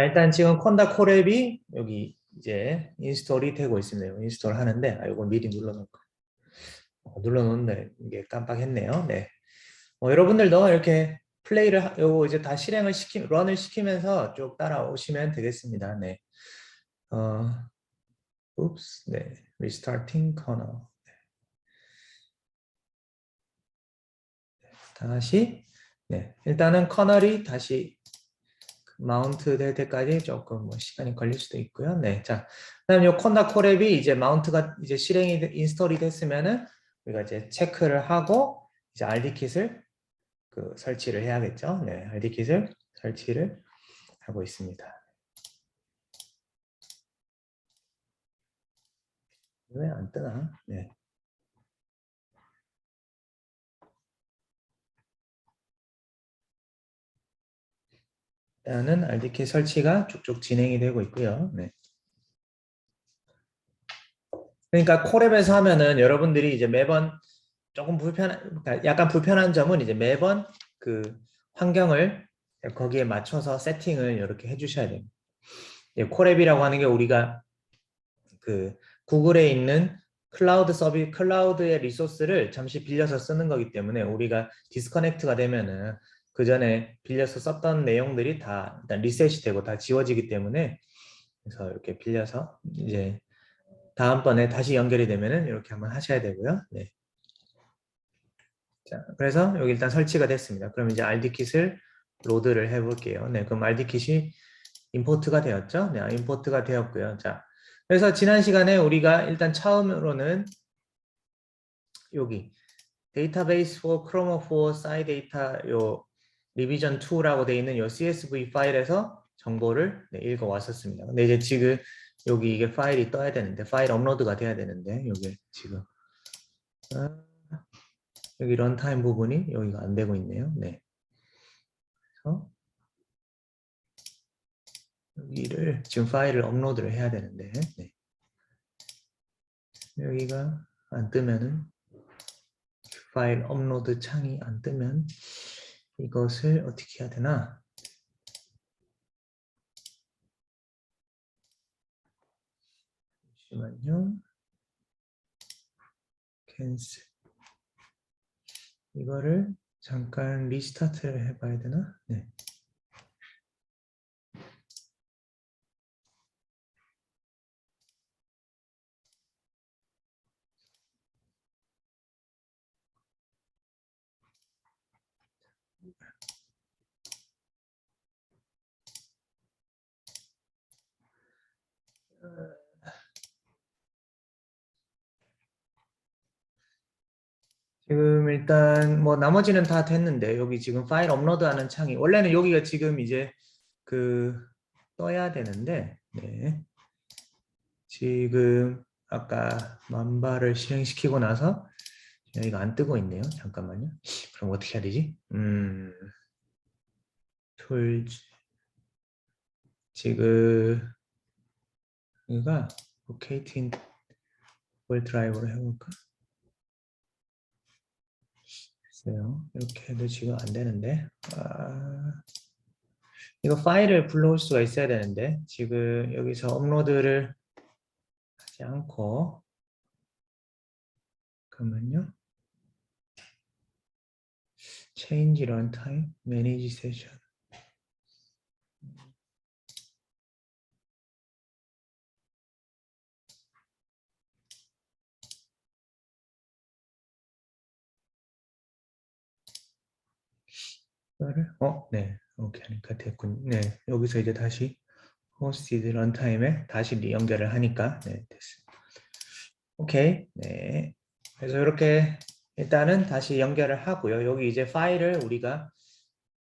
일단 지금 콘다 콜앱이 여기 이제 인스톨이 되고 있습니다. 인스톨 하는데, 이거 미리 눌러놓을 거. 눌러놓는데 이게 깜빡했네요. 네. 여러분들도 이렇게 요거 이제 다 런을 시키면서 쭉 따라오시면 되겠습니다. 네. 네. Restarting kernel. 다시. 네. 일단은 커널이 다시 마운트 될 때까지 조금 시간이 걸릴 수도 있고요. 네. 자, 그다음 요 콘다 콜앱이 이제 마운트가 이제 인스톨이 됐으면은 우리가 이제 체크를 하고 이제 RD킷을 설치를 해야겠죠. 네. RD킷을 설치를 하고 있습니다. 왜 안 뜨나? 네. 일단은 RD킷 설치가 쭉쭉 진행이 되고 있고요. 네. 그러니까 콜앱에서 하면은 여러분들이 이제 매번 조금 그러니까 약간 불편한 점은 이제 매번 그 환경을 거기에 맞춰서 세팅을 이렇게 해주셔야 됩니다. 콜앱이라고 하는 게 우리가 그 구글에 있는 클라우드의 리소스를 잠시 빌려서 쓰는 거기 때문에 우리가 디스커넥트가 되면은 그 전에 빌려서 썼던 내용들이 다 일단 리셋이 되고 다 지워지기 때문에 그래서 이렇게 빌려서 이제 다음번에 다시 연결이 되면은 이렇게 한번 하셔야 되고요. 네. 자, 그래서 여기 일단 설치가 됐습니다. 그럼 이제 RD킷을 로드를 해볼게요. 네, 그럼 RD킷이 임포트가 되었죠? 네, 임포트가 되었고요. 자, 그래서 지난 시간에 우리가 일단 처음으로는 여기 데이터베이스 for Chrome for SciData 요 리비전 2라고 되어 있는 요 CSV 파일에서 정보를 읽어 왔었습니다. 근데 이제 지금 여기 이게 파일이 떠야 되는데 파일 업로드가 돼야 되는데 여기 지금 여기 런타임 부분이 여기가 안 되고 있네요. 네. 그래서 여기를 지금 파일을 업로드를 해야 되는데 네. 여기가 안 뜨면은 파일 업로드 창이 안 뜨면 이것을 어떻게 해야 되나? 잠시만요. 캔슬. 이거를 잠깐 리스타트를 해봐야 되나? 네. 지금 일단 뭐 나머지는 다 됐는데 여기 지금 파일 업로드하는 창이 원래는 여기가 지금 이제 떠야 되는데 네. 지금 아까 만바를 실행시키고 나서 여기가 안 뜨고 있네요. 잠깐만요. 그럼 어떻게 해야 되지? 툴즈 지금 여기가 로케이팅 볼 드라이버로 해볼까? 글쎄요. 이렇게 해도 지금 안 되는데 이거 파일을 불러올 수가 있어야 되는데 지금 여기서 업로드를 하지 않고 그러면요. Change runtime, manage session. 네. 이렇게 하니까 됐군. 네. 여기서 이제 다시 hosted runtime에 다시 연결을 하니까 네, 됐습니다. 오케이. 네. 그래서 이렇게 일단은 다시 연결을 하고요. 여기 이제 파일을 우리가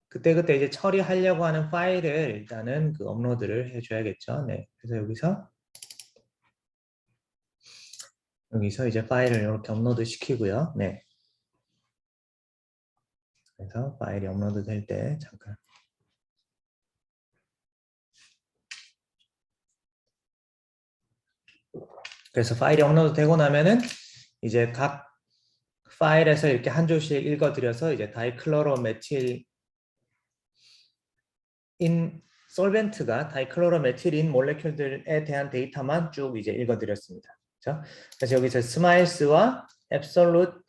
그때그때 이제 처리하려고 하는 파일을 일단은 업로드를 해줘야겠죠. 네. 그래서 여기서 이제 파일을 이렇게 업로드 시키고요. 네. 그래서 파일이 업로드 될 때 잠깐. 그래서 파일이 업로드 되고 나면은 이제 각 파일에서 이렇게 한 줄씩 읽어드려서 이제 다이클로로 메틸 인 솔벤트가 다이클로로메틸인 몰레큘들에 대한 데이터만 쭉 이제 읽어드렸습니다. 그렇죠? 그래서 여기서 스마일스와 앱솔루트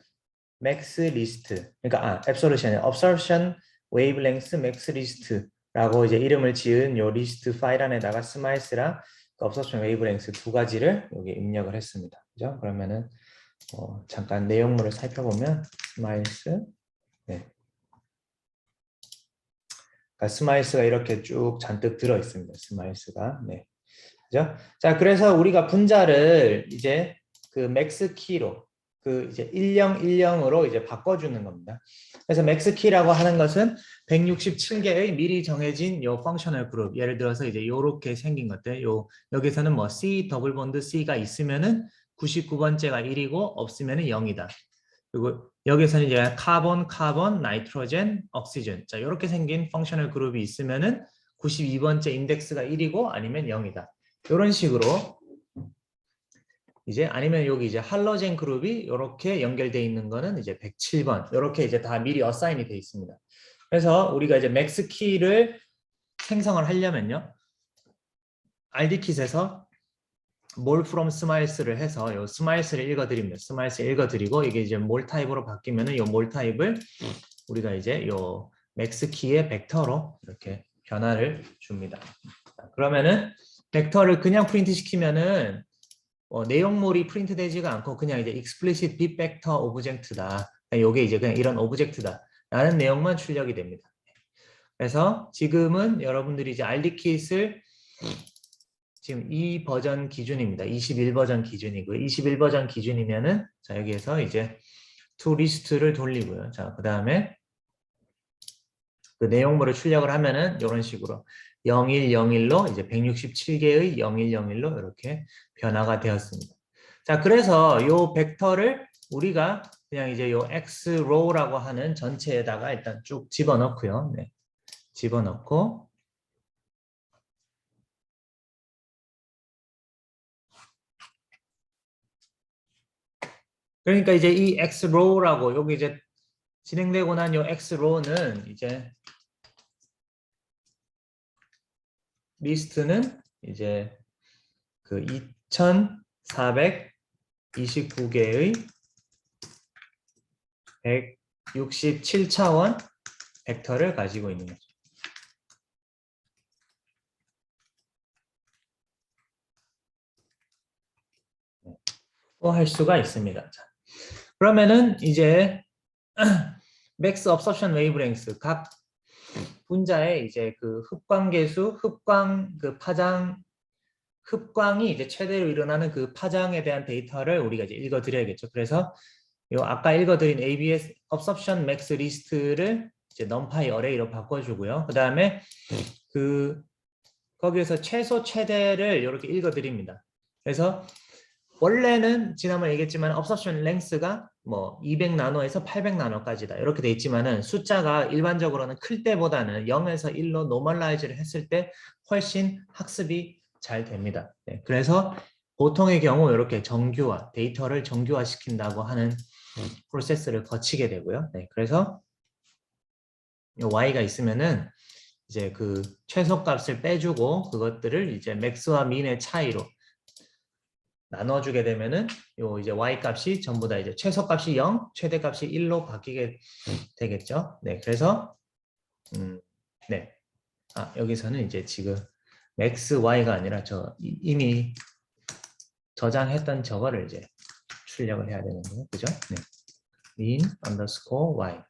맥스 리스트, 그러니까 앱솔루션이 아니라 absorption wavelength max list라고 이제 이름을 지은 요 리스트 파일 안에다가 스마일스랑 absorption wavelength 두 가지를 여기 입력을 했습니다. 그죠? 그러면은 잠깐 내용물을 살펴보면 스마일스, 네. 그러니까 스마일스가 이렇게 쭉 잔뜩 들어 있습니다. 스마일스가, 네. 그죠? 자, 그래서 우리가 분자를 이제 그 맥스 키로 그 이제 1010으로 이제 바꿔주는 겁니다. 그래서 맥스 키라고 하는 것은 167개의 미리 정해진 요 펑셔널 그룹, 예를 들어서 이제 요렇게 생긴 것들, 여기서는 뭐 C 더블 본드 C가 있으면은 99번째가 1이고 없으면은 0이다. 그리고 여기서는 이제 카본, 나이트로젠, 옥시전. 자, 이렇게 생긴 펑셔널 그룹이 있으면은 92번째 인덱스가 1이고 아니면 0이다. 이런 식으로 이제 아니면 여기 이제 할로젠 그룹이 이렇게 연결되어 있는 거는 이제 107번. 이렇게 이제 다 미리 어사인이 되어 있습니다. 그래서 우리가 이제 맥스 키를 생성을 하려면요. RD킷에서 몰 프롬 스마일스를 해서 요 스마일스를 읽어드립니다. 스마일스 읽어드리고 이게 이제 몰 타입으로 바뀌면은 요 몰 타입을 우리가 이제 요 맥스 키의 벡터로 이렇게 변화를 줍니다. 그러면은 벡터를 그냥 프린트 시키면은 내용물이 프린트 되지가 않고 그냥 이제 explicit bit vector object다. 요게 이제 그냥 이런 오브젝트다. 라는 내용만 출력이 됩니다. 그래서 지금은 여러분들이 이제 RDKit을 지금 이 버전 기준입니다. 21버전 기준이고요. 21버전 기준이면은 자 여기에서 이제 to list를 돌리고요. 자, 그다음에 그 내용물을 출력을 하면은 이런 식으로 0101로 이제 167개의 0101로 이렇게 변화가 되었습니다. 자, 그래서 요 벡터를 우리가 그냥 이제 요 xrow라고 하는 전체에다가 일단 쭉 집어넣고요. 네. 집어넣고 그러니까 이제 이 xrow라고 여기 이제 진행되고 난 요 xrow는 이제 리스트는 이제 그 2429개의 167차원 벡터를 가지고 있는 거죠. 또 할 수가 있습니다. 자, 그러면은 이제 맥스 업섭션 웨이브랭스 각 분자의 이제 그 흡광계수, 흡광 그 파장 흡광이 이제 최대로 일어나는 그 파장에 대한 데이터를 우리가 이제 읽어드려야겠죠. 그래서 요 아까 읽어드린 ABS absorption max list를 이제 numpy array로 바꿔주고요. 그 다음에 그 거기에서 최소 최대를 이렇게 읽어드립니다. 그래서 원래는 지난번에 얘기했지만 absorption length가 뭐 200나노에서 800나노까지다 이렇게 돼 있지만은 숫자가 일반적으로는 클 때보다는 0에서 1로 노멀라이즈를 했을 때 훨씬 학습이 잘 됩니다. 네, 그래서 보통의 경우 이렇게 정규화, 데이터를 정규화 시킨다고 하는 프로세스를 거치게 되고요. 네, 그래서 y가 있으면은 이제 그 최소값을 빼주고 그것들을 이제 맥스와 민의 차이로 나눠주게 되면은 요 이제 y 값이 전부 다 이제 최소값이 0, 최대값이 1로 바뀌게 되겠죠. 네, 그래서 네, 여기서는 이제 지금 max y가 아니라 저 이미 저장했던 저거를 이제 출력을 해야 되는 거예요, 그죠? 네, min underscore y,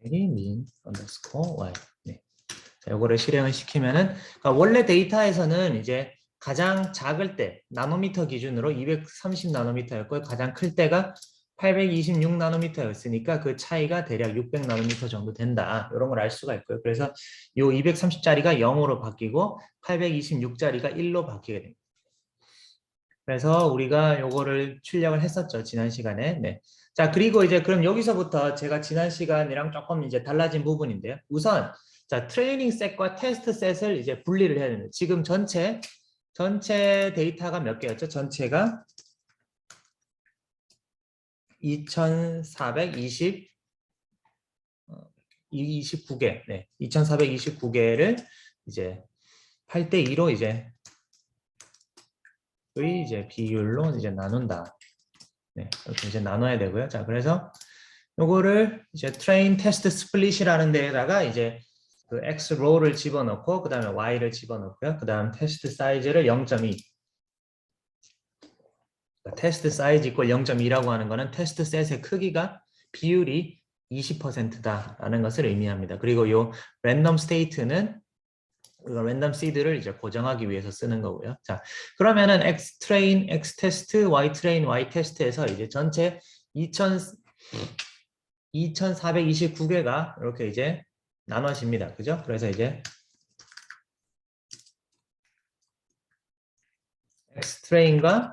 min underscore y. 네, 자, 요거를 실행을 시키면은 그러니까 원래 데이터에서는 이제 가장 작을 때 나노미터 기준으로 230 나노미터였고요. 가장 클 때가 826 나노미터였으니까 그 차이가 대략 600 나노미터 정도 된다. 이런 걸 알 수가 있고요. 그래서 요 230짜리가 0으로 바뀌고 826짜리가 1로 바뀌게 됩니다. 그래서 우리가 요거를 출력을 했었죠. 지난 시간에. 네. 자, 그리고 이제 그럼 여기서부터 제가 지난 시간이랑 조금 이제 달라진 부분인데요. 우선 자, 트레이닝 셋과 테스트 셋을 이제 분리를 해야 됩니다. 지금 전체 데이터가 몇 개였죠? 전체가 2420 2429개, 네, 2429개를 이제 8대 2로 이제 비율로 이제 나눈다. 네, 이렇게 이제 나눠야 되고요. 자, 그래서 요거를 이제 train test split이라는 데에다가 이제 그 x row를 집어넣고 그다음에 y를 집어넣고요. 그다음 테스트 사이즈를 0.2. 테스트 사이즈 이퀄 0.2라고 하는 거는 테스트 셋의 크기가 비율이 20%다라는 것을 의미합니다. 그리고 요 랜덤 스테이트는 랜덤 시드를 이제 고정하기 위해서 쓰는 거고요. 자, 그러면은 x train, x 테스트, y train, y 테스트에서 이제 전체 2429개가 이렇게 이제 나눠집니다. 그죠? 그래서 이제 x train과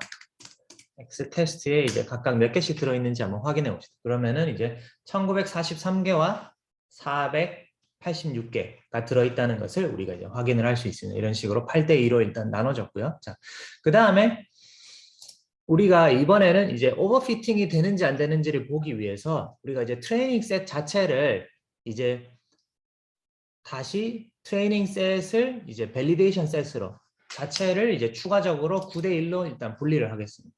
x 테스트에 이제 각각 몇 개씩 들어있는지 한번 확인해 봅시다. 그러면은 이제 1943개와 486개가 들어있다는 것을 우리가 이제 확인을 할 수 있습니다. 이런 식으로 8대 2로 일단 나눠졌고요. 자, 그 다음에 우리가 이번에는 이제 오버피팅이 되는지 안 되는지를 보기 위해서 우리가 이제 트레이닝 셋 자체를 이제 다시 트레이닝 셋을 이제 밸리데이션 셋으로 자체를 이제 추가적으로 9대 1로 일단 분리를 하겠습니다.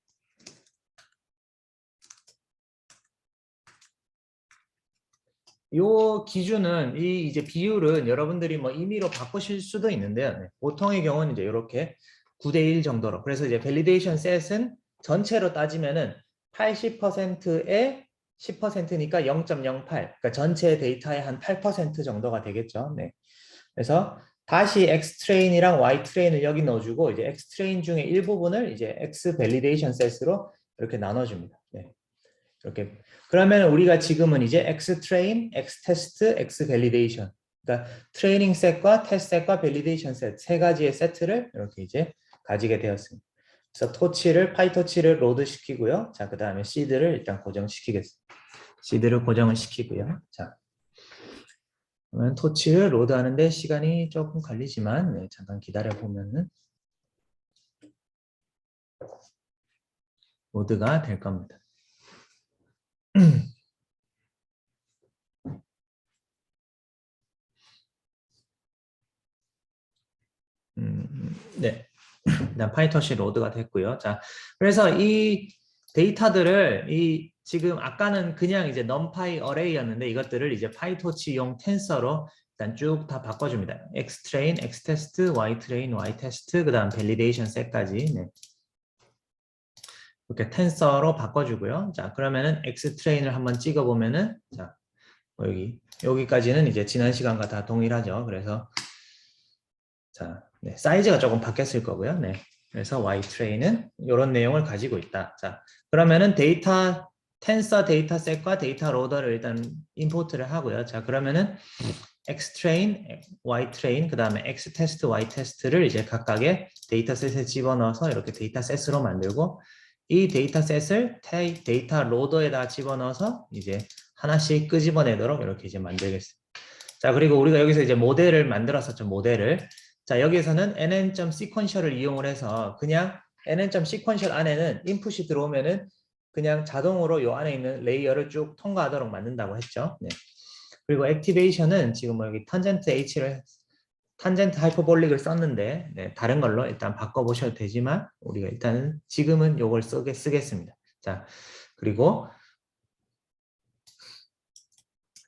요 기준은 이 이제 비율은 여러분들이 뭐 임의로 바꾸실 수도 있는데요. 네. 보통의 경우는 이제 이렇게 9대 1 정도로. 그래서 이제 밸리데이션 셋은 전체로 따지면은 80%에 10%니까 0.08. 그러니까 전체 데이터의 한 8% 정도가 되겠죠. 네. 그래서 다시 X 트레인이랑 Y 트레인을 여기 넣어주고 이제 X 트레인 중에 일부분을 이제 X 밸리데이션 셋으로 이렇게 나눠줍니다. 네. 이렇게 그러면 우리가 지금은 이제 X 트레인, X 테스트, X 밸리데이션 그러니까 트레이닝 셋과 테스트 셋과 밸리데이션 셋 세 가지의 세트를 이렇게 이제 가지게 되었습니다. 그래서 토치를 파이토치를 로드 시키고요. 자, 그다음에 시드를 일단 고정시키겠습니다. 시드를 고정을 시키고요. 자, 그러면 토치를 로드하는데 시간이 조금 걸리지만 네, 잠깐 기다려 보면은 로드가 될 겁니다. 네. 일단 파이토시 로드가 됐고요. 자, 그래서 이 데이터들을 지금 아까는 그냥 이제 numPy 어레이였는데 이것들을 이제 파이토치용 텐서로 일단 쭉 다 바꿔줍니다. xtrain, xtest, ytrain, ytest, 그다음 validation set까지 네. 이렇게 텐서로 바꿔주고요. 자, 그러면은 xtrain을 한번 찍어보면은 자, 여기까지는 이제 지난 시간과 다 동일하죠. 그래서 자, 네, 사이즈가 조금 바뀌었을 거고요. 네. 그래서 ytrain은 이런 내용을 가지고 있다. 자, 그러면은 텐서 데이터셋과 데이터 로더를 일단 임포트를 하고요. 자, 그러면은 xtrain, ytrain, 그 다음에 xtest, ytest를 이제 각각의 데이터셋에 집어넣어서 이렇게 데이터셋으로 만들고 이 데이터셋을 데이터 로더에다 집어넣어서 이제 하나씩 끄집어내도록 이렇게 이제 만들겠습니다. 자, 그리고 우리가 여기서 이제 모델을 만들었었죠. 모델을. 자, 여기에서는 nn.sequential을 이용을 해서 그냥 nn.sequential 안에는 인풋이 들어오면은 그냥 자동으로 요 안에 있는 레이어를 쭉 통과하도록 만든다고 했죠. 네. 그리고 액티베이션은 지금 뭐 여기 탄젠트 하이퍼볼릭을 썼는데 네, 다른 걸로 일단 바꿔보셔도 되지만 우리가 일단은 지금은 요걸 쓰겠습니다. 자, 그리고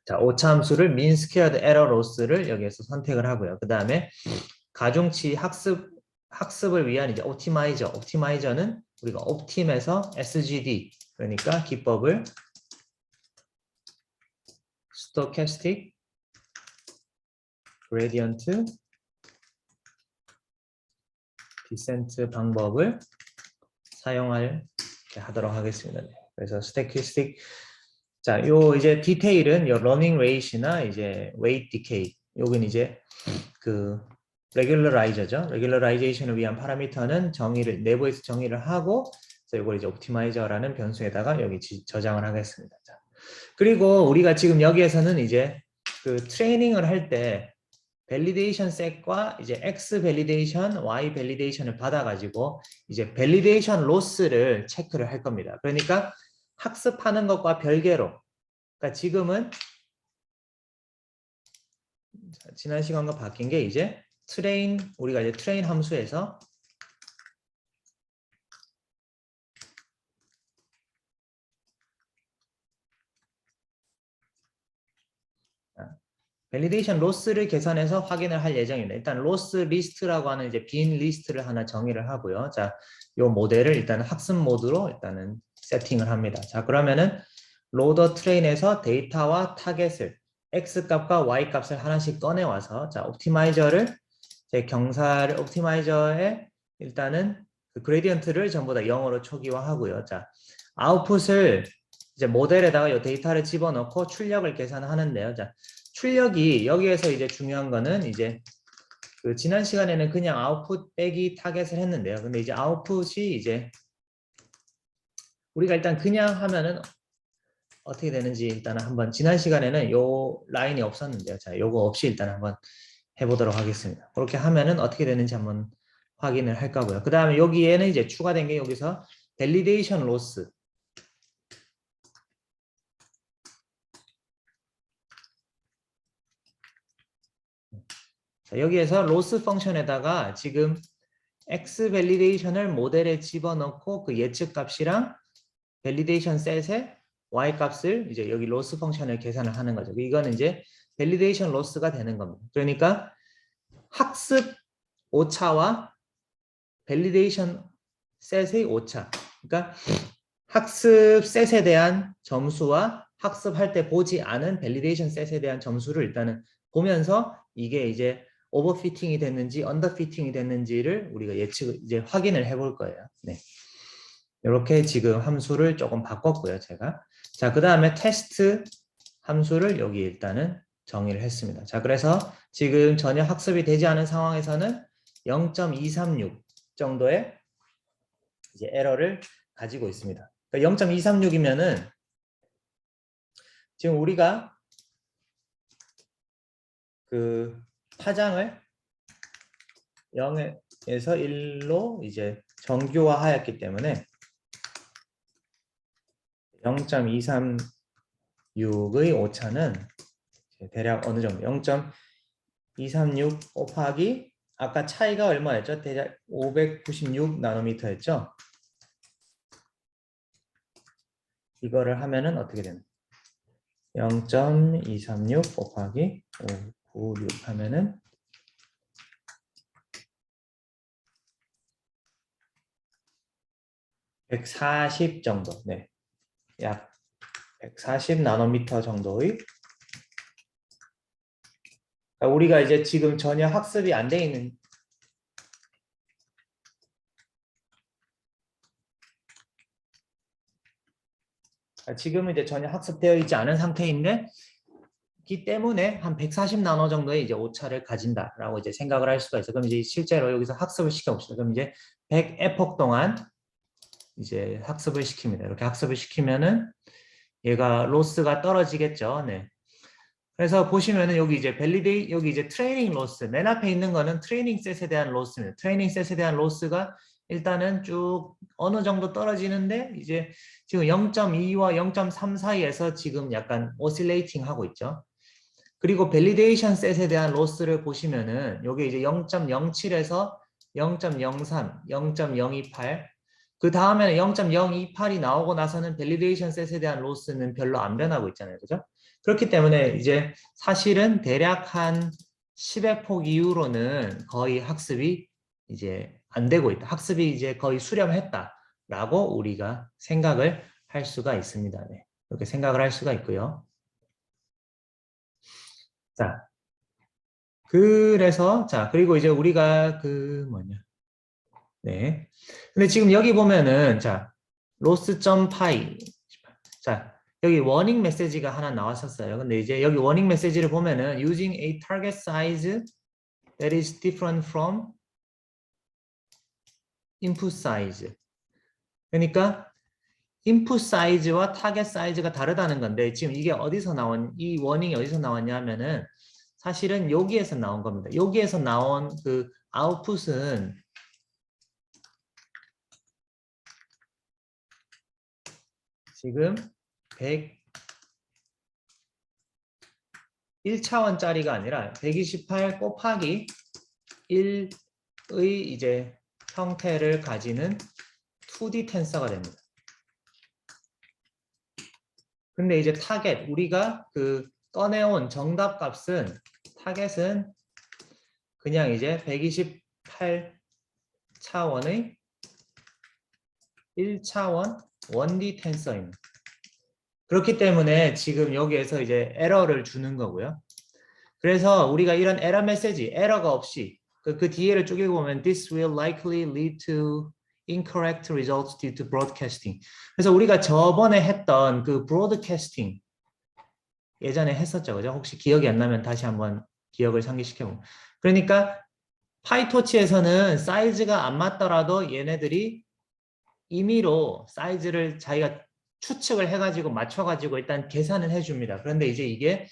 자, 오차함수를 mean squared error loss를 여기에서 선택을 하고요. 그 다음에 가중치 학습을 위한 이제 옵티마이저는 우리가 옵팀에서 SGD 그러니까 기법을 Stochastic Gradient Descent 방법을 하도록 하겠습니다. 그래서 Stochastic 자, 요 이제 디테일은 요 러닝 레이시나 이제 웨이트 디케이 요건 이제 그 레귤러라이저죠. 레귤러라이제이션을 위한 파라미터는 내부에서 정의를 하고 이걸 이제 옵티마이저라는 변수에다가 여기 저장을 하겠습니다. 자, 그리고 우리가 지금 여기에서는 이제 그 트레이닝을 할 때 밸리데이션 셋과 이제 X 밸리데이션, Y 밸리데이션을 받아가지고 이제 밸리데이션 로스를 체크를 할 겁니다. 그러니까 학습하는 것과 별개로, 그러니까 지금은 지난 시간과 바뀐 게 이제 트레인, 우리가 이제 트레인 함수에서 밸리데이션 로스를 계산해서 확인을 할 예정입니다. 일단 로스 리스트라고 하는 이제 빈 리스트를 하나 정의를 하고요. 자, 요 모델을 일단 학습 모드로 일단은 세팅을 합니다. 자, 그러면은 로더 트레인에서 데이터와 타겟을 X 값과 Y 값을 하나씩 꺼내 와서 자, 옵티마이저를 제 경사를 옵티마이저에 일단은 그 그레디언트를 전부 다 0으로 초기화하고요. 자, 아웃풋을 이제 모델에다가 이 데이터를 집어넣고 출력을 계산하는데요. 자, 출력이 여기에서 이제 중요한 거는 이제 그 지난 시간에는 그냥 아웃풋 빼기 타겟을 했는데요. 근데 이제 아웃풋이 이제 우리가 일단 그냥 하면은 어떻게 되는지 일단 한번 지난 시간에는 요 라인이 없었는데요. 자, 요거 없이 일단 한번 해보도록 하겠습니다. 그렇게 하면은 어떻게 되는지 한번 확인을 할 거고요. 그 다음에 여기에는 이제 추가된 게 여기서 밸리데이션 로스. 자, 여기에서 로스 펑션에다가 지금 X 밸리데이션을 모델에 집어넣고 그 예측 값이랑 밸리데이션 셋에 Y 값을 이제 여기 로스 펑션을 계산을 하는 거죠. 이거는 이제 밸리데이션 로스가 되는 겁니다. 그러니까 학습 오차와 밸리데이션 셋의 오차. 그러니까 학습 셋에 대한 점수와 학습할 때 보지 않은 밸리데이션 셋에 대한 점수를 일단은 보면서 이게 이제 오버피팅이 됐는지 언더피팅이 됐는지를 우리가 이제 확인을 해볼 거예요. 네. 이렇게 지금 함수를 조금 바꿨고요, 제가. 자, 그 다음에 테스트 함수를 여기 일단은 정의를 했습니다. 자, 그래서 지금 전혀 학습이 되지 않은 상황에서는 0.236 정도의 이제 에러를 가지고 있습니다. 그러니까 0.236이면은 지금 우리가 그 파장을 0에서 1로 이제 정교화하였기 때문에 0.236의 오차는 대략 어느 정도 0.236 곱하기 아까 차이가 얼마였죠? 대략 596 나노미터였죠? 이거를 하면은 어떻게 되나? 0.236 곱하기 596 하면은 140 정도, 네, 약 140 나노미터 정도의 그러니까 우리가 이제 지금 전혀 학습이 안 돼 있는 지금은 이제 전혀 학습되어 있지 않은 상태인데 기 때문에 한 140 나노 정도의 이제 오차를 가진다라고 이제 생각을 할 수가 있어요. 그럼 이제 실제로 여기서 학습을 시켜봅시다. 그럼 이제 100 에폭 동안 이제 학습을 시킵니다. 이렇게 학습을 시키면은 얘가 로스가 떨어지겠죠. 네. 그래서 보시면은 여기 이제 여기 이제 트레이닝 로스 맨 앞에 있는 거는 트레이닝 셋에 대한 로스입니다. 트레이닝 셋에 대한 로스가 일단은 쭉 어느 정도 떨어지는데 이제 지금 0.2와 0.3 사이에서 지금 약간 오실레이팅 하고 있죠. 그리고 밸리데이션 셋에 대한 로스를 보시면은 여기 이제 0.07에서 0.03, 0.028 그 다음에는 0.028이 나오고 나서는 밸리데이션 셋에 대한 로스는 별로 안 변하고 있잖아요. 그죠? 그렇기 때문에 이제 사실은 대략 한 10의 폭 이후로는 거의 학습이 이제 안 되고 있다. 학습이 이제 거의 수렴했다라고 우리가 생각을 할 수가 있습니다. 네. 이렇게 생각을 할 수가 있고요. 자, 그래서 자, 그리고 이제 우리가 그 뭐냐. 네. 근데 지금 여기 보면은 자, 로스.파이 자, 여기 워닝 메시지가 하나 나왔었어요. 근데 이제 여기 워닝 메시지를 보면은 using a target size that is different from input size. 그러니까 input 사이즈와 타겟 사이즈가 다르다는 건데 지금 이게 어디서 나온 이 워닝이 어디서 나왔냐 하면은 사실은 여기에서 나온 겁니다. 여기에서 나온 그 아웃풋은 지금 1차원짜리가 아니라 128 곱하기 1의 이제 형태를 가지는 2D 텐서가 됩니다. 근데 이제 타겟, 우리가 그 꺼내온 정답 값은 타겟은 그냥 이제 128 차원의 1차원 1D 텐서입니다. 그렇기 때문에 지금 여기에서 이제 에러를 주는 거고요. 그래서 우리가 이런 에러 메시지, 에러가 없이 그 뒤에를 쭉 읽어보면 This will likely lead to incorrect results due to broadcasting. 그래서 우리가 저번에 했던 그 broadcasting 예전에 했었죠. 그죠? 혹시 기억이 안 나면 다시 한번 기억을 상기시켜보면. 그러니까 파이토치에서는 사이즈가 안 맞더라도 얘네들이 임의로 사이즈를 자기가 추측을 해가지고 맞춰가지고 일단 계산을 해줍니다. 그런데 이제 이게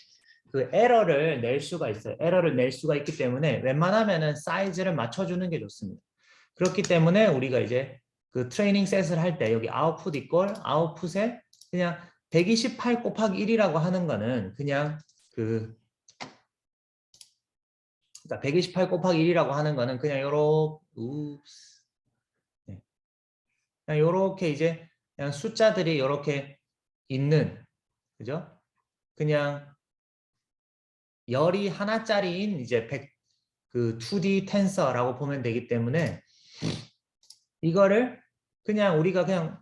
그 에러를 낼 수가 있어요. 에러를 낼 수가 있기 때문에 웬만하면은 사이즈를 맞춰주는 게 좋습니다. 그렇기 때문에 우리가 이제 그 트레이닝 셋을 할 때 여기 아웃풋 이퀄 아웃풋에 그냥 128 곱하기 1이라고 하는 거는 그냥 그러니까 128 곱하기 1이라고 하는 거는 그냥 그냥 요렇게 이제 그냥 숫자들이 요렇게 있는 그죠? 그냥 열이 하나짜리인 이제 그 2D 텐서라고 보면 되기 때문에 이거를 그냥 우리가 그냥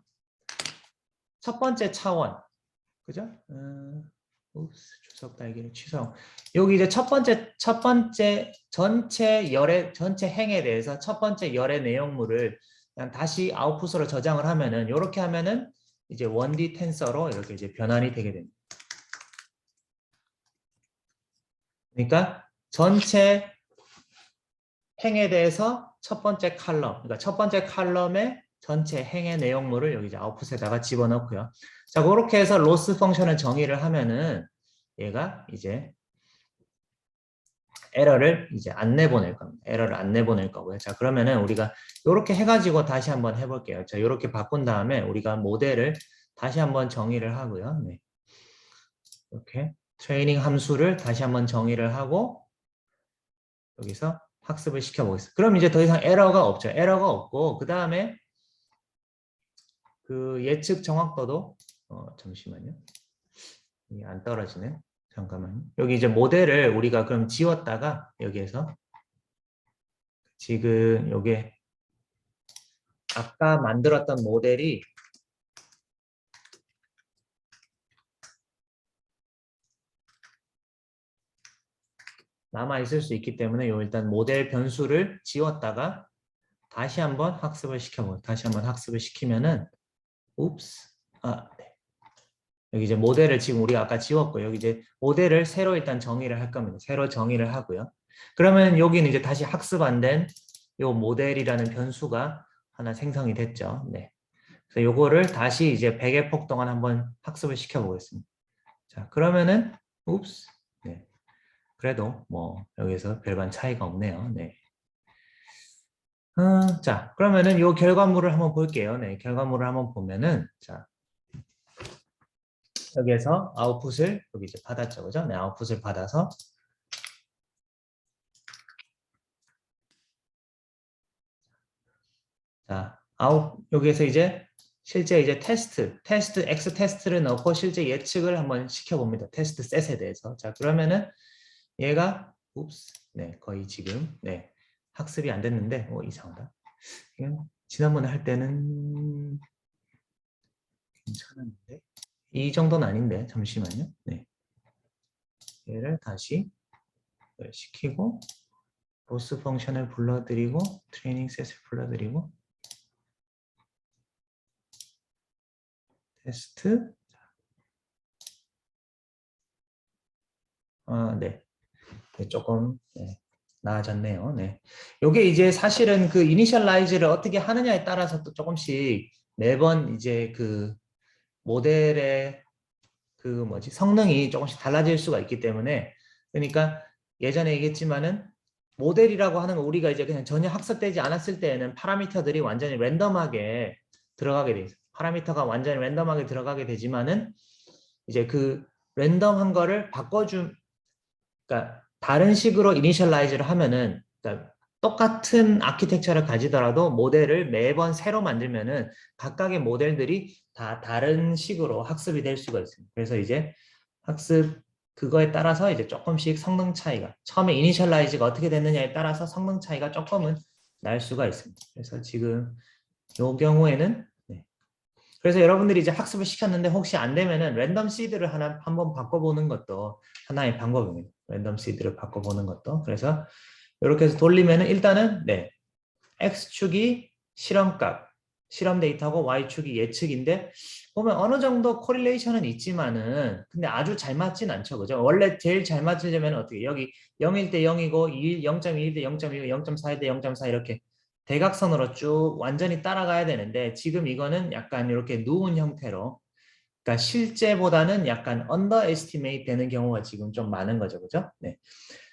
첫 번째 차원 그죠? 주석 달기를 취소. 여기 이제 첫 번째 전체 행에 대해서 첫 번째 열의 내용물을 그냥 다시 아웃풋으로 저장을 하면은 이렇게 하면은 이제 1D 텐서로 이렇게 이제 변환이 되게 됩니다. 그러니까 전체 행에 대해서 첫 번째 칼럼, 그러니까 첫 번째 칼럼의 전체 행의 내용물을 여기 이제 아웃풋에다가 집어넣고요. 자, 그렇게 해서 로스 펑션을 정의를 하면은 얘가 이제 에러를 이제 안 내보낼 겁니다. 에러를 안 내보낼 거고요. 자, 그러면은 우리가 이렇게 해가지고 다시 한번 해볼게요. 자, 이렇게 바꾼 다음에 우리가 모델을 다시 한번 정의를 하고요. 네. 이렇게 트레이닝 함수를 다시 한번 정의를 하고 여기서 학습을 시켜보겠습니다. 그럼 이제 더 이상 에러가 없죠. 에러가 없고 그 다음에 그 예측 정확도도 잠시만요. 이게 안 떨어지네. 잠깐만요. 여기 이제 모델을 우리가 그럼 지웠다가 여기에서 지금 요게 아까 만들었던 모델이 남아 있을 수 있기 때문에 요 일단 모델 변수를 지웠다가 다시 한번 학습을 시켜보요. 다시 한번 학습을 시키면은 네. 여기 이제 모델을 지금 우리가 아까 지웠고 여기 이제 모델을 새로 일단 정의를 할 겁니다. 새로 정의를 하고요. 그러면 여기는 이제 다시 학습 안 된 요 모델이라는 변수가 하나 생성이 됐죠. 네. 그래서 요거를 다시 이제 100의 폭 동안 한번 학습을 시켜보겠습니다. 자, 그러면은 네. 그래도 뭐 여기서 별반 차이가 없네요. 네. 자, 그러면은 요 결과물을 한번 볼게요. 네, 결과물을 한번 보면은 자, 여기에서 아웃풋을 여기 이제 받았죠, 그죠? 네, 아웃풋을 받아서 자, 여기에서 이제 실제 이제 테스트 X 테스트를 넣고 실제 예측을 한번 시켜봅니다. 테스트 셋에 대해서. 자, 그러면은 얘가 네, 거의 지금 네 학습이 안 됐는데 이상하다. 지난번에 할 때는 괜찮았는데 이 정도는 아닌데 잠시만요. 네, 얘를 다시 시키고 로스 펑션을 불러드리고 트레이닝 셋을 불러드리고 테스트 네. 조금 나아졌네요. 네. 요게 이제 사실은 그 이니셜라이즈를 어떻게 하느냐에 따라서 또 조금씩 매번 이제 그 모델의 그 성능이 조금씩 달라질 수가 있기 때문에 그러니까 예전에 얘기했지만은 모델이라고 하는 거 우리가 이제 그냥 전혀 학습되지 않았을 때에는 파라미터들이 완전히 랜덤하게 들어가게 돼 있어요. 파라미터가 완전히 랜덤하게 들어가게 되지만은 이제 그 랜덤한 거를 그러니까 다른 식으로 이니셜라이즈를 하면은 그러니까 똑같은 아키텍처를 가지더라도 모델을 매번 새로 만들면은 각각의 모델들이 다 다른 식으로 학습이 될 수가 있습니다. 그래서 이제 학습 그거에 따라서 이제 조금씩 성능 차이가 처음에 이니셜라이즈가 어떻게 됐느냐에 따라서 성능 차이가 조금은 날 수가 있습니다. 그래서 지금 이 경우에는 네. 그래서 여러분들이 이제 학습을 시켰는데 혹시 안 되면은 랜덤 시드를 하나 한번 바꿔보는 것도 하나의 방법입니다. 랜덤 시드를 바꿔보는 것도. 그래서 이렇게 해서 돌리면은 일단은 네 x축이 실험값, 실험 데이터고 y축이 예측인데 보면 어느 정도 코릴레이션은 있지만은 근데 아주 잘 맞진 않죠. 그죠? 원래 제일 잘 맞으려면 어떻게 여기 0일 때 0이고 0.1일 때 0.2고 0.4일 때 0.4 이렇게 대각선으로 쭉 완전히 따라가야 되는데 지금 이거는 약간 이렇게 누운 형태로 그러니까 실제보다는 약간 underestimate 되는 경우가 지금 좀 많은 거죠. 그죠? 네.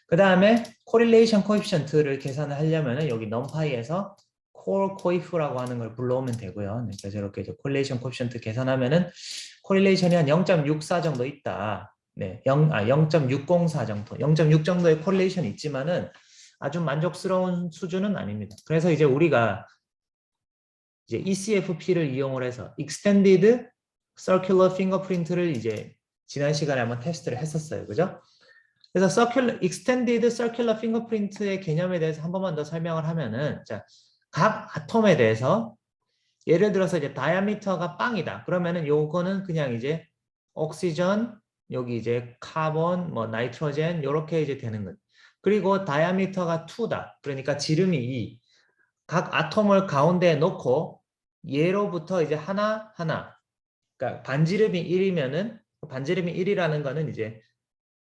그 다음에 correlation coefficient를 계산을 하려면은 여기 numpy에서 core coef라고 하는 걸 불러오면 되고요. 네, 그래서 이렇게 이제 correlation coefficient 계산하면은 correlation이 한 0.64 정도 있다. 네, 0.604 정도, 0.6 정도의 correlation이 있지만은 아주 만족스러운 수준은 아닙니다. 그래서 이제 우리가 이제 ECFP를 이용을 해서 extended circular fingerprint를 이제 지난 시간에 한번 테스트를 했었어요. 그죠? 그래서 extended circular fingerprint의 개념에 대해서 한 번만 더 설명을 하면은, 자, 각 아톰에 대해서 예를 들어서 이제 다이아미터가 빵이다. 그러면은 요거는 그냥 이제 옥시전, 여기 이제 카본, 뭐 나이트로젠 요렇게 이제 되는 거예요. 그리고 다이아미터가 2다. 그러니까 지름이 2. 각 아톰을 가운데에 놓고 얘로부터 이제 하나. 그러니까 반지름이 1이면은 반지름이 1이라는 거는 이제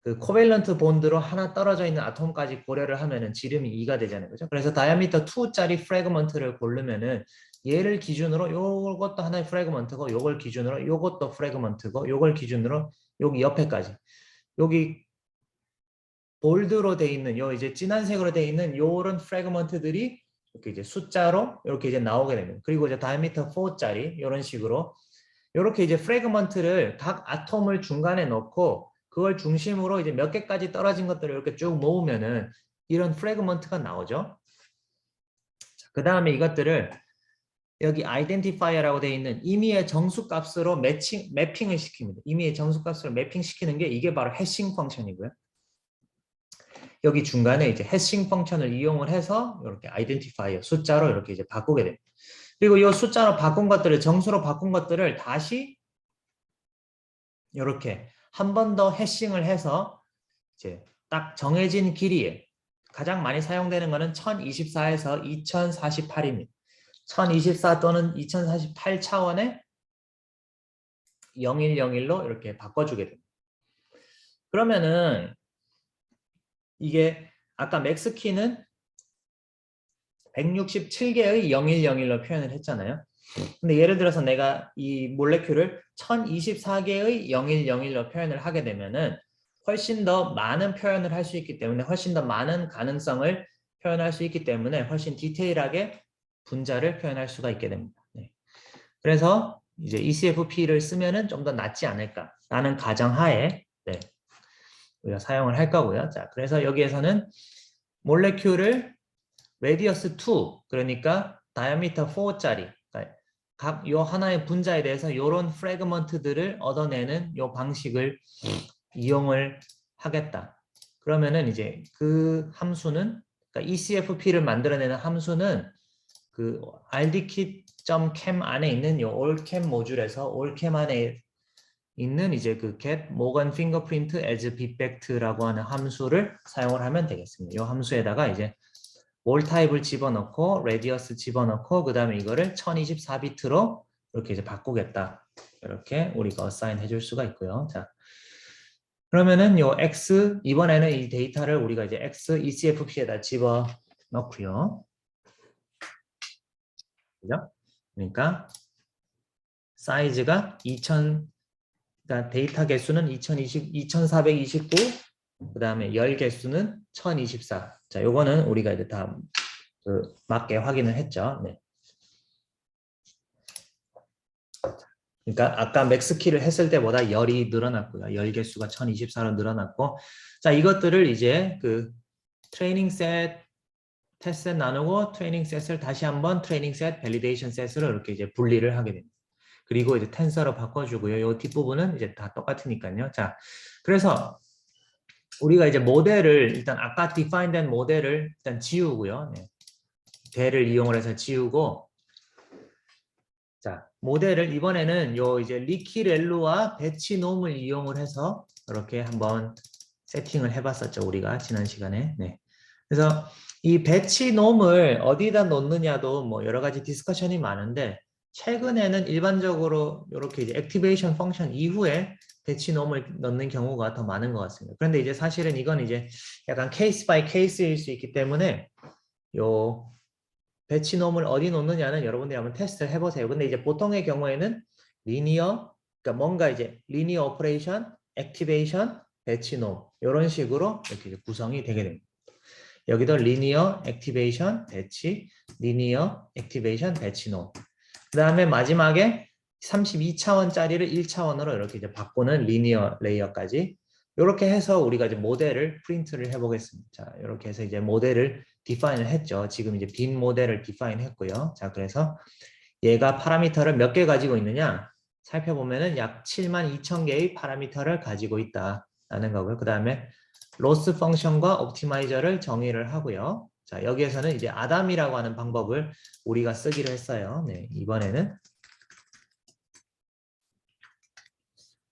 그 코밸런트 본드로 하나 떨어져 있는 아톰까지 고려를 하면은 지름이 2가 되잖아요. 그죠? 그래서 다이아미터 2짜리 프래그먼트를 고르면은 얘를 기준으로 요것도 하나의 프래그먼트고 요걸 기준으로 요것도 프래그먼트고 요걸 기준으로 여기 옆에까지 여기 볼드로 돼 있는 요 이제 진한 색으로 돼 있는 요런 프래그먼트들이 이렇게 이제 숫자로 이렇게 이제 나오게 됩니다. 그리고 이제 다이아미터 4짜리 이런 식으로 이렇게 이제 프래그먼트를 각 아톰을 중간에 넣고 그걸 중심으로 이제 몇 개까지 떨어진 것들을 이렇게 쭉 모으면은 이런 프래그먼트가 나오죠. 그 다음에 이것들을 여기 아이덴티파이어라고 되어 있는 임의의 정수값으로 매핑을 시킵니다. 임의의 정수값으로 매핑 시키는 게 이게 바로 해싱 펑션이고요. 여기 중간에 이제 해싱 펑션을 이용을 해서 이렇게 아이덴티파이어 숫자로 이렇게 이제 바꾸게 됩니다. 그리고 이 숫자로 바꾼 것들을 정수로 바꾼 것들을 다시 이렇게 한 번 더 해싱을 해서 이제 딱 정해진 길이에 가장 많이 사용되는 것은 1024에서 2048입니다. 1024 또는 2048 차원의 0101로 이렇게 바꿔주게 됩니다. 그러면은 이게 아까 맥스키는 167개의 0101로 표현을 했잖아요. 근데 예를 들어서 내가 이 몰레큘을 1024개의 0101로 표현을 하게 되면은 훨씬 더 많은 표현을 할 수 있기 때문에 훨씬 더 많은 가능성을 표현할 수 있기 때문에 훨씬 디테일하게 분자를 표현할 수가 있게 됩니다. 네. 그래서 이제 ECFP를 쓰면은 좀 더 낫지 않을까라는 가정하에 네, 우리가 사용을 할 거고요. 자, 그래서 여기에서는 몰레큘을 레디어스 2 그러니까 다이아미터 4짜리 각 요 하나의 분자에 대해서 이런 프래그먼트들을 얻어내는 요 방식을 이용을 하겠다. 그러면은 이제 그 함수는 그러니까 ECFP를 만들어내는 함수는 그 rdkit.chem 안에 있는 요 allchem 모듈에서 allchem 안에 있는 이제 그 get Morgan fingerprint as bitvect라고 하는 함수를 사용을 하면 되겠습니다. 요 함수에다가 이제 올 타입을 집어넣고 레디어스 집어넣고 그 다음에 이거를 1024비트로 이렇게 이제 바꾸겠다. 이렇게 우리가 어사인 해줄 수가 있고요. 자, 그러면은 요 x 이번에는 이 데이터를 우리가 이제 x ECFP에다 집어넣고요. 그죠? 그러니까 사이즈가 2000 그러니까 데이터 개수는 2429 그 다음에 열 개수는 1024. 자, 요거는 우리가 이제 다 맞게 확인을 했죠. 네. 그러니까 아까 맥스 키를 했을 때보다 열이 늘어났고요. 열 개수가 1024로 늘어났고, 자, 이것들을 이제 그 트레이닝 셋, 테스트 셋 나누고 트레이닝 셋을 다시 한번 트레이닝 셋, 밸리데이션 셋으로 이렇게 이제 분리를 하게 됩니다. 그리고 이제 텐서로 바꿔주고요. 이 뒷부분은 이제 다 똑같으니까요. 자, 그래서 우리가 이제 모델을 일단 아까 디파인된 모델을 일단 지우고요. 네. 대를 이용을 해서 지우고, 자, 모델을 이번에는 요 이제 리키렐루와 배치놈을 이용을 해서 이렇게 한번 세팅을 해봤었죠. 우리가 지난 시간에. 네. 그래서 이 배치놈을 어디다 놓느냐도 뭐 여러 가지 디스커션이 많은데, 최근에는 일반적으로 이렇게 이제 액티베이션 펑션 이후에 배치놈을 넣는 경우가 더 많은 것 같습니다. 그런데 이제 사실은 이건 이제 약간 케이스 바이 케이스일 수 있기 때문에 요 배치놈을 어디 놓느냐는 여러분들이 한번 테스트를 해보세요. 근데 이제 보통의 경우에는 리니어, 그러니까 뭔가 이제 리니어 오퍼레이션, 액티베이션, 배치놈 이런 식으로 이렇게 이제 구성이 되게 됩니다. 여기도 리니어, 액티베이션, 배치, 리니어, 액티베이션, 배치놈. 그 다음에 마지막에 32차원짜리를 1차원으로 이렇게 이제 바꾸는 리니어 레이어까지 이렇게 해서 우리가 이제 모델을 프린트를 해보겠습니다. 자, 이렇게 해서 이제 모델을 디파인을 했죠. 지금 이제 빈 모델을 디파인 했고요. 자, 그래서 얘가 파라미터를 몇 개 가지고 있느냐? 살펴보면은 약 72,000개의 파라미터를 가지고 있다라는 거고요. 그 다음에 로스 펑션과 옵티마이저를 정의를 하고요. 자, 여기에서는 이제 아담이라고 하는 방법을 우리가 쓰기로 했어요. 네, 이번에는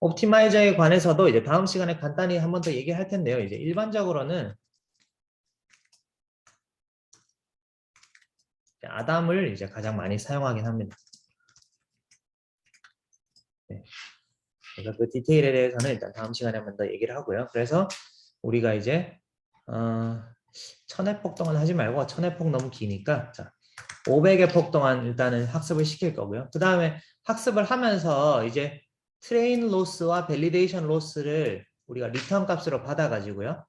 옵티마이저에 관해서도 이제 다음 시간에 간단히 한 번 더 얘기할 텐데요. 이제 일반적으로는 아담을 이제 가장 많이 사용하긴 합니다. 네. 그래서 그 디테일에 대해서는 일단 다음 시간에 한 번 더 얘기를 하고요. 그래서 우리가 이제 1000회 폭 동안 하지 말고 1000회 폭 너무 기니까 자, 500회 폭 동안 일단은 학습을 시킬 거고요. 그 다음에 학습을 하면서 이제 트레인 로스와 밸리데이션 로스를 우리가 리턴 값으로 받아가지고요.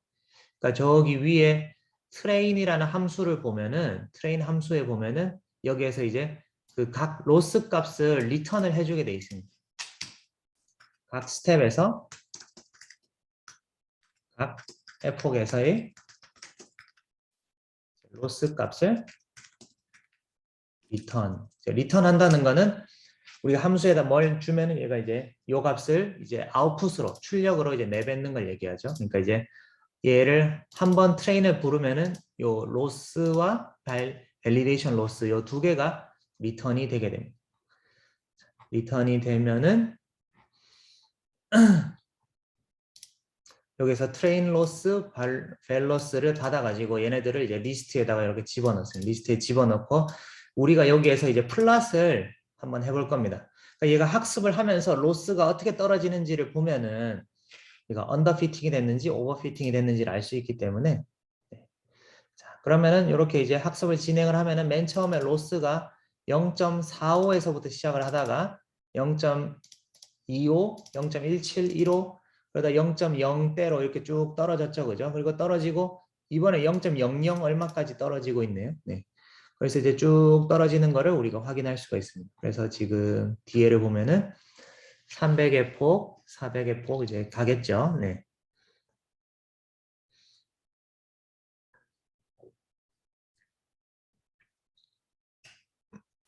그러니까 저기 위에 트레인이라는 함수를 보면은 트레인 함수에 보면은 여기에서 이제 그 각 로스 값을 리턴을 해주게 돼 있습니다. 각 스텝에서 각 에폭에서의 로스 값을 리턴 한다는 거는 우리가 함수에다 뭘 주면은 얘가 이제 요 값을 이제 아웃풋으로 출력으로 이제 내뱉는 걸 얘기하죠. 그러니까 이제 얘를 한번 트레인을 부르면은 요 로스와 밸리데이션 로스 요 두 개가 리턴이 되게 됩니다. 리턴이 되면은 여기서 트레인 로스, 밸 로스를 받아가지고 얘네들을 이제 리스트에다가 이렇게 집어넣습니다. 리스트에 집어넣고 우리가 여기에서 이제 플랫을 한번 해볼 겁니다. 그러니까 얘가 학습을 하면서 로스가 어떻게 떨어지는지를 보면은 얘가 언더피팅이 됐는지 오버피팅이 됐는지를 알 수 있기 때문에 자, 그러면은 이렇게 이제 학습을 진행을 하면은 맨 처음에 로스가 0.45에서부터 시작을 하다가 0.25, 0.17, 15 그러다 0.0대로 이렇게 쭉 떨어졌죠. 그죠? 그리고 떨어지고 이번에 0.00 얼마까지 떨어지고 있네요. 네. 그래서 이제 쭉 떨어지는 거를 우리가 확인할 수가 있습니다. 그래서 지금 뒤에를 보면은 300의 폭, 400의 폭 이제 가겠죠. 네.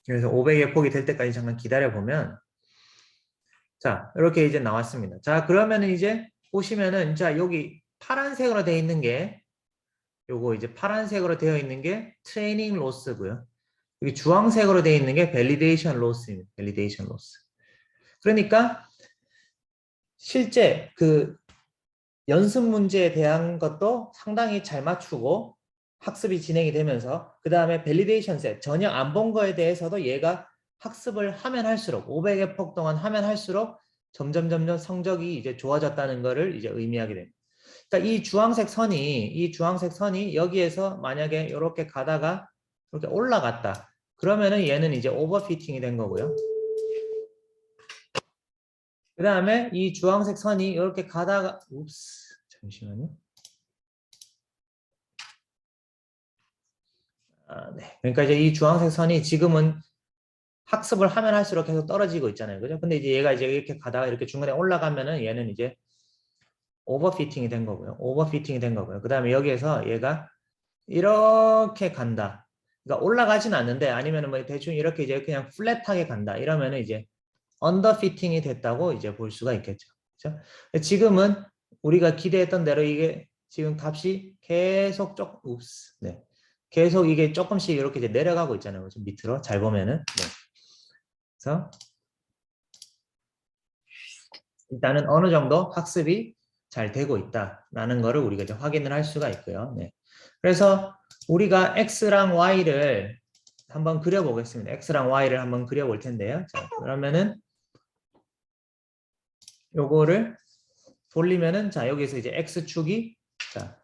그래서 500의 폭이 될 때까지 잠깐 기다려 보면 자, 이렇게 이제 나왔습니다. 자, 그러면은 이제 보시면은 자, 여기 파란색으로 되어 있는 게 요거 이제 파란색으로 되어 있는 게 트레이닝 로스고요. 여기 주황색으로 되어 있는 게 밸리데이션 로스입니다. 밸리데이션 로스. 그러니까 실제 그 연습 문제에 대한 것도 상당히 잘 맞추고 학습이 진행이 되면서 그 다음에 밸리데이션 셋 전혀 안 본 거에 대해서도 얘가 학습을 하면 할수록 500의 폭 동안 하면 할수록 점점 성적이 이제 좋아졌다는 거를 이제 의미하게 됩니다. 그러니까 이 주황색 선이 여기에서 만약에 이렇게 가다가 이렇게 올라갔다. 그러면은 얘는 이제 오버피팅이 된 거고요. 그 다음에 이 주황색 선이 이렇게 가다가 잠시만요. 네. 그러니까 이제 이 주황색 선이 지금은 학습을 하면 할수록 계속 떨어지고 있잖아요. 그죠? 근데 이제 얘가 이제 이렇게 가다가 이렇게 중간에 올라가면은 얘는 이제 오버피팅이 된 거고요. 오버피팅이 된 거고요. 그 다음에 여기에서 얘가 이렇게 간다. 그러니까 올라가진 않는데 아니면은 뭐 대충 이렇게 이제 그냥 플랫하게 간다. 이러면은 이제 언더피팅이 됐다고 이제 볼 수가 있겠죠. 그렇죠? 지금은 우리가 기대했던 대로 이게 지금 값이 계속 네. 계속 이게 조금씩 이렇게 이제 내려가고 있잖아요. 그렇죠? 밑으로 잘 보면은. 네. 그래서 일단은 어느 정도 학습이 잘 되고 있다라는 거를 우리가 이제 확인을 할 수가 있고요. 네. 그래서 우리가 x랑 y를 한번 그려보겠습니다. x랑 y를 한번 그려볼 텐데요. 자, 그러면은 요거를 돌리면은 자 여기서 이제 x축이 자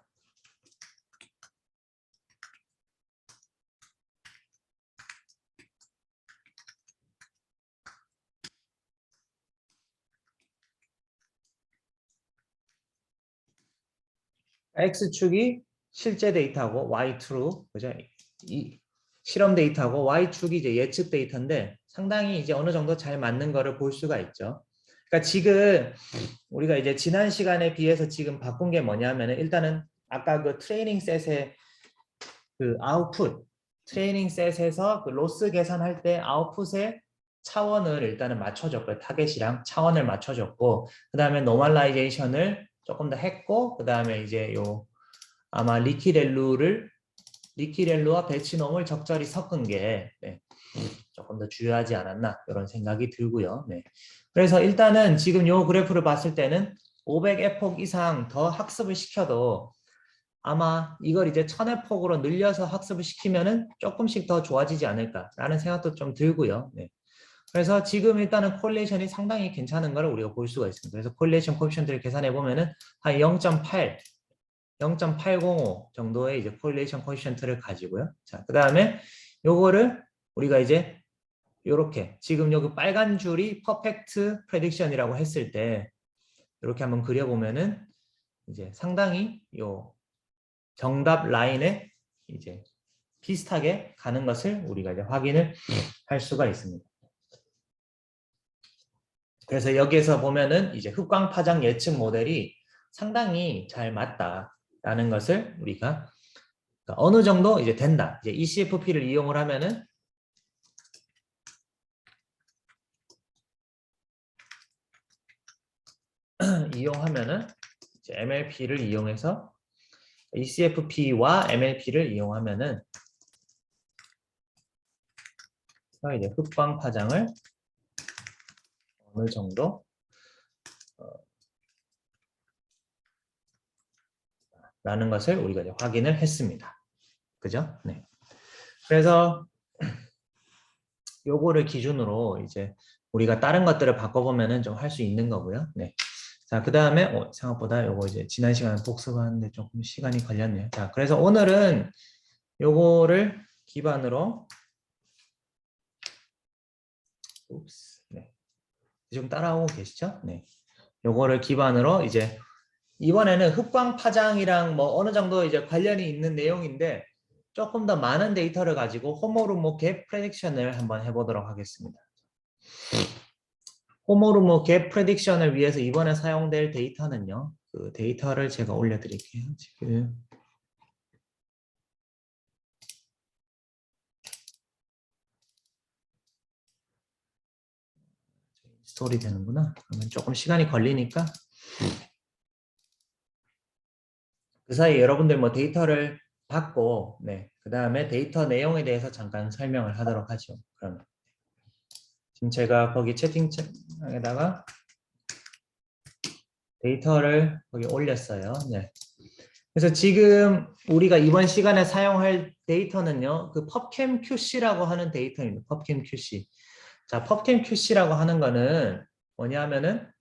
x축이 실제 데이터고 y true 그죠? 이 실험 데이터고 y축이 이제 예측 데이터인데 상당히 이제 어느 정도 잘 맞는 거를 볼 수가 있죠. 그러니까 지금 우리가 이제 지난 시간에 비해서 지금 바꾼 게 뭐냐면은 일단은 아까 그 트레이닝 셋의 그 아웃풋 트레이닝 셋에서 그 로스 계산할 때 아웃풋의 차원을 일단은 맞춰줬고요. 타겟이랑 차원을 맞춰줬고 그 다음에 노멀라이제이션을 조금 더 했고 그 다음에 이제 요 아마 리키렐루와 베치놈을 적절히 섞은 게 네, 조금 더 중요하지 않았나 이런 생각이 들고요. 네. 그래서 일단은 지금 요 그래프를 봤을 때는 500에폭 이상 더 학습을 시켜도 아마 이걸 이제 1000에폭으로 늘려서 학습을 시키면은 조금씩 더 좋아지지 않을까라는 생각도 좀 들고요. 네. 그래서 지금 일단은 콜레이션이 상당히 괜찮은 걸 우리가 볼 수가 있습니다. 그래서 콜레이션 코에피션트를 계산해 보면은 한 0.8, 0.805 정도의 이제 콜레이션 코에피션트를 가지고요. 자, 그다음에 요거를 우리가 이제 요렇게 지금 여기 빨간 줄이 퍼펙트 프레딕션이라고 했을 때 이렇게 한번 그려 보면은 이제 상당히 요 정답 라인에 이제 비슷하게 가는 것을 우리가 이제 확인을 할 수가 있습니다. 그래서 여기에서 보면은 이제 흑광 파장 예측 모델이 상당히 잘 맞다라는 것을 우리가 어느 정도 이제 된다. 이제 ECFP를 이용을 하면은 이용하면은 이제 MLP를 이용해서 ECFP와 MLP를 이용하면은 이제 흑광 파장을 어느 정도 라는 것을 우리가 이제 확인을 했습니다. 그죠? 네. 그래서 요거를 기준으로 이제 우리가 다른 것들을 바꿔보면은 좀 할 수 있는 거고요. 네. 자, 그 다음에 생각보다 요거 이제 지난 시간에 복습하는데 조금 시간이 걸렸네요. 자, 그래서 오늘은 요거를 기반으로 네. 좀 따라오고 계시죠? 네. 요거를 기반으로 이제 이번에는 흑광 파장이랑 뭐 어느 정도 이제 관련이 있는 내용인데 조금 더 많은 데이터를 가지고 호모르모 갭 프레딕션을 한번 해보도록 하겠습니다. 호모르모 갭 프레딕션을 위해서 이번에 사용될 데이터는요. 그 데이터를 제가 올려드릴게요. 지금 스토리 되는구나. 그러면 조금 시간이 걸리니까 그 사이 여러분들 뭐 데이터를 받고 네, 그 다음에 데이터 내용에 대해서 잠깐 설명을 하도록 하죠. 그러면 지금 제가 거기 채팅창에다가 데이터를 거기 올렸어요. 네. 그래서 지금 우리가 이번 시간에 사용할 데이터는요. 그 펍캠 QC라고 하는 데이터입니다. 펍캠 QC. 자, 펍캠 QC라고 하는 거는 뭐냐면은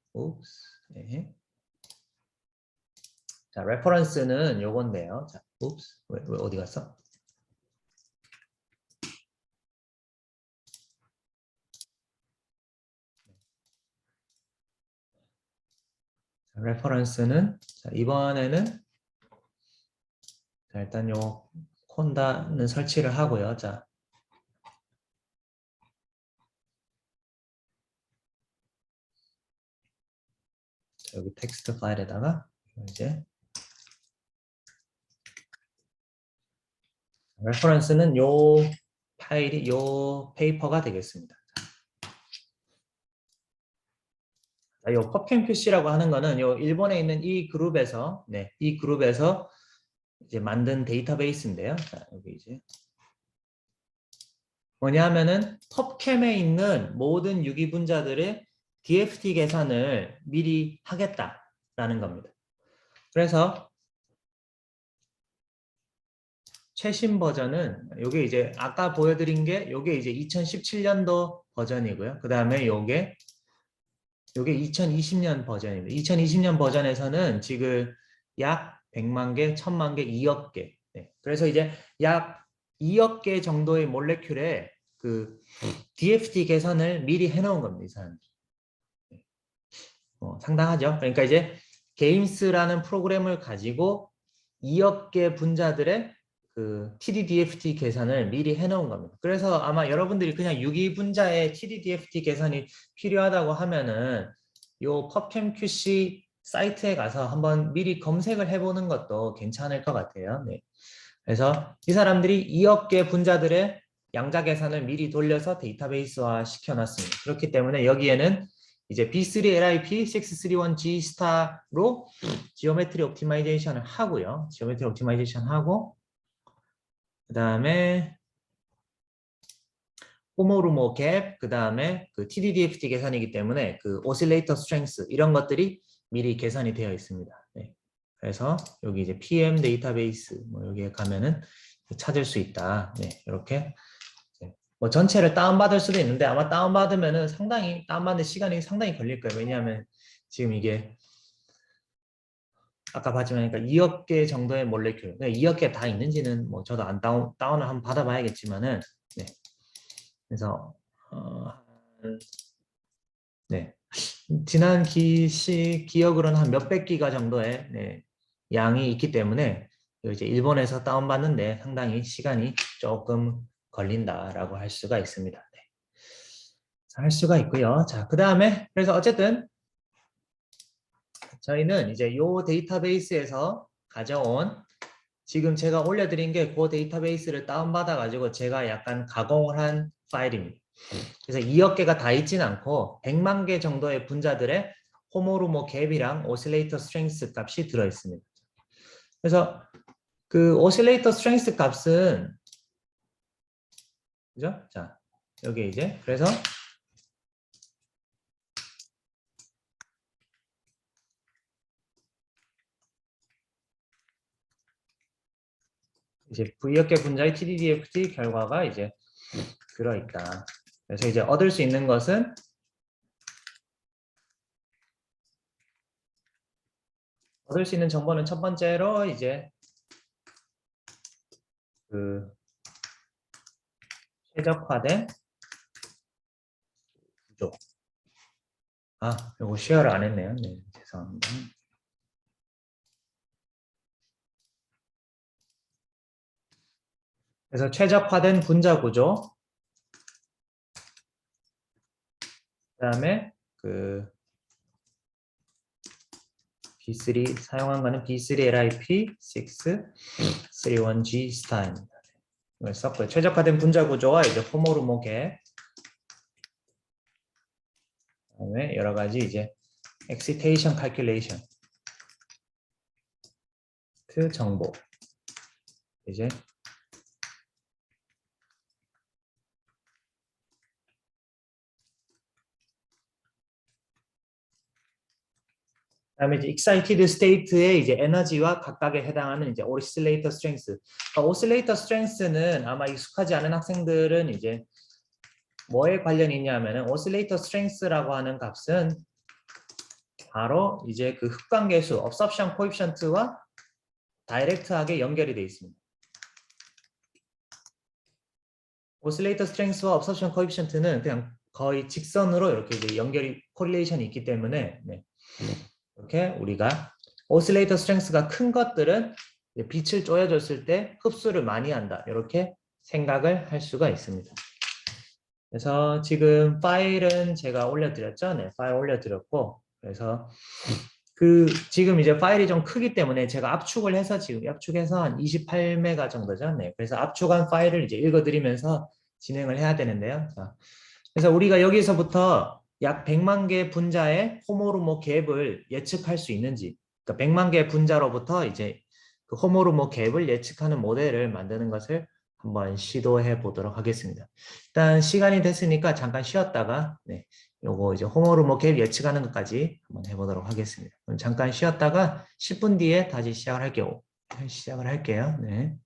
네. 자, 레퍼런스는 요건데요. 자, 왜 어디 갔어? 자, 레퍼런스는 자, 이번에는 자, 일단 요 콘다는 설치를 하고요. 자, 여기 텍스트 파일에다가 이제 레퍼런스는 요 파일이 요 페이퍼가 되겠습니다. 요 펍캠QC라고 하는 거는 요 일본에 있는 이 그룹에서 이 그룹에서 이제 만든 데이터베이스인데요. 자, 여기 이제 뭐냐면은 펍캠에 있는 모든 유기분자들의 DFT 계산을 미리 하겠다라는 겁니다. 그래서 최신 버전은 요게 이제 아까 보여드린 게 요게 이제 2017년도 버전이고요. 그 다음에 요게 2020년 버전입니다. 2020년 버전에서는 지금 약 100만 개, 1000만 개, 2억 개. 그래서 이제 약 2억 개 정도의 몰레큘에 그 DFT 계산을 미리 해놓은 겁니다. 이 사람이. 상당하죠. 그러니까 이제 게임스라는 프로그램을 가지고 2억 개 분자들의 그 TD-DFT 계산을 미리 해놓은 겁니다. 그래서 아마 여러분들이 그냥 유기분자의 TD-DFT 계산이 필요하다고 하면은 요 펍캠QC 사이트에 가서 한번 미리 검색을 해보는 것도 괜찮을 것 같아요. 네. 그래서 이 사람들이 2억 개 분자들의 양자 계산을 미리 돌려서 데이터베이스화 시켜놨습니다. 그렇기 때문에 여기에는 이제 B3LIP 631G 스타로 지오메트리 옵티마이제이션을 하고요. 지오메트리 옵티마이제이션 하고 그 다음에 호모루모 갭, 그 다음에 그 TD-DFT 계산이기 때문에 그 오실레이터 스트렝스 이런 것들이 미리 계산이 되어 있습니다. 네. 그래서 여기 이제 PM 데이터베이스 뭐 여기에 가면은 찾을 수 있다. 네, 이렇게 뭐 전체를 다운받을 수도 있는데 아마 다운받으면은 상당히 다운받는 시간이 상당히 걸릴 거예요. 왜냐하면 지금 이게 아까 봤지만 그러니까 2억 개 정도의 몰레큘, 2억 개 다 있는지는 뭐 저도 안 다운을 한번 받아봐야겠지만은, 네. 그래서 네. 지난 기억으로는 한 몇백 기가 정도의 양이 있기 때문에 이제 일본에서 다운받는데 상당히 시간이 조금 걸린다라고 할 수가 있습니다. 네. 할 수가 있고요. 자, 그 다음에 그래서 어쨌든 저희는 이제 요 데이터베이스에서 가져온 지금 제가 올려드린 게 그 데이터베이스를 다운받아 가지고 제가 약간 가공을 한 파일입니다. 그래서 2억 개가 다 있진 않고 100만 개 정도의 분자들의 호모루모 갭이랑 오실레이터 스트렝스 값이 들어 있습니다. 그래서 그 오실레이터 스트렝스 값은 그죠? 자, 여기 이제 그래서 이제 V역 개 분자의 TD-DFT 결과가 이제 들어 있다. 그래서 이제 얻을 수 있는 것은 얻을 수 있는 정보는 첫 번째로 이제 그 최적화된 구조. 아, 이거 쉐어를 안 했네요. 네, 죄송합니다. 그래서 최적화된 분자 구조. 그다음에 그 B3 사용한 거는 B3LIP 631G 스타입니다. 이걸 썼고요. 최적화된 분자 구조와 이제 호모루모 갭, 그다음에 여러 가지 이제 excitation calculation 정보 이제 그다음에 이제 excited state의 이제 에너지와 각각에 해당하는 이제 oscillator strength. oscillator strength는 아마 익숙하지 않은 학생들은 이제 뭐에 관련이 있냐면은 oscillator strength라고 하는 값은 바로 이제 그 흡관계수 absorption coefficient와 다이렉트하게 연결이 되어 있습니다. oscillator strength와 absorption coefficient는 그냥 거의 직선으로 이렇게 이제 연결이 코릴레이션이 있기 때문에 이렇게 우리가 오실레이터 스트렝스가 큰 것들은 빛을 쪼여줬을 때 흡수를 많이 한다. 이렇게 생각을 할 수가 있습니다. 그래서 지금 파일은 제가 올려드렸죠. 네, 파일 올려드렸고 그래서 지금 이제 파일이 좀 크기 때문에 제가 압축을 해서 지금 압축해서 한 28메가 정도죠. 네. 그래서 압축한 파일을 이제 읽어드리면서 진행을 해야 되는데요. 자, 그래서 우리가 여기서부터 약 100만 개 분자의 호모르모 갭을 예측할 수 있는지, 그러니까 100만 개 분자로부터 이제 그 호모르모 갭을 예측하는 모델을 만드는 것을 한번 시도해 보도록 하겠습니다. 일단 시간이 됐으니까 잠깐 쉬었다가 네, 요거 이제 호모르모 갭 예측하는 것까지 한번 해보도록 하겠습니다. 그럼 잠깐 쉬었다가 10분 뒤에 다시 시작을 할게요. 네.